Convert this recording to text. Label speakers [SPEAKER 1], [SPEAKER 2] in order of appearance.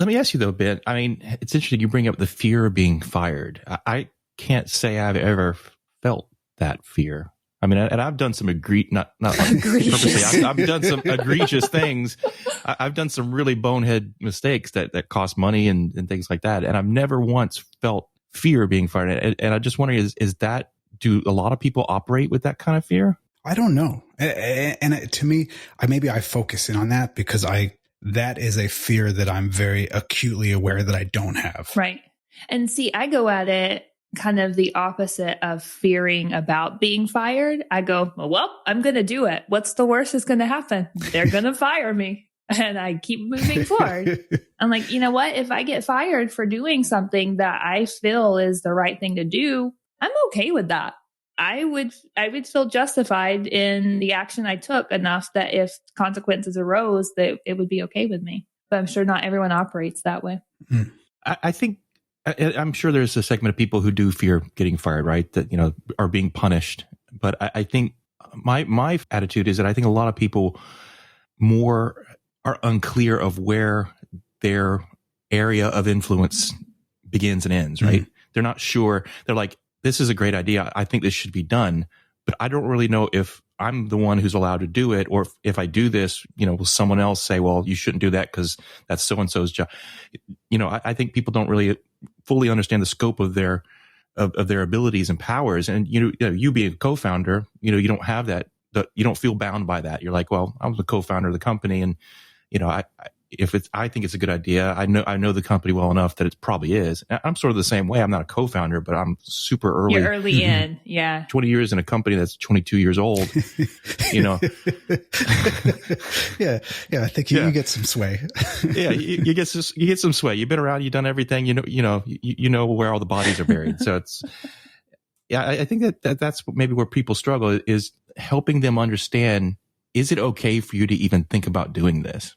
[SPEAKER 1] Let me ask you though, Ben. I mean, it's interesting you bring up the fear of being fired. I can't say I've ever felt that fear. I mean, and I've done some not purposely. I've done some egregious things. I've done some really bonehead mistakes that cost money and things like that. And I've never once felt fear of being fired. And I'm just wondering, do a lot of people operate with that kind of fear?
[SPEAKER 2] I don't know. And to me, maybe I focus in on that because that is a fear that I'm very acutely aware that I don't have.
[SPEAKER 3] Right. And see, I go at it kind of the opposite of fearing about being fired. I go, well, I'm going to do it. What's the worst that's going to happen? They're going to fire me. And I keep moving forward. I'm like, you know what? If I get fired for doing something that I feel is the right thing to do, I'm okay with that. I would feel justified in the action I took enough that if consequences arose, that it would be okay with me. But I'm sure not everyone operates that way.
[SPEAKER 1] I'm sure there's a segment of people who do fear getting fired, right? That, are being punished. But I think my attitude is that I think a lot of people more are unclear of where their area of influence begins and ends, right? Mm-hmm. They're not sure. They're like, this is a great idea. I think this should be done. But I don't really know if I'm the one who's allowed to do it, or if I do this, will someone else say, well, you shouldn't do that because that's so-and-so's job. I think people don't really fully understand the scope of their abilities and powers. And, you being a co-founder, you don't have that, you don't feel bound by that. You're like, well, I was a co-founder of the company and, I think it's a good idea. I know the company well enough that it probably is. I'm sort of the same way. I'm not a co-founder, but I'm super early.
[SPEAKER 3] You're early in, yeah.
[SPEAKER 1] 20 years in a company that's 22 years old,
[SPEAKER 2] Yeah, I think you get some sway.
[SPEAKER 1] Yeah, you get some sway. You've been around. You've done everything. You know where all the bodies are buried. So it's, I think that's maybe where people struggle is helping them understand. Is it okay for you to even think about doing this?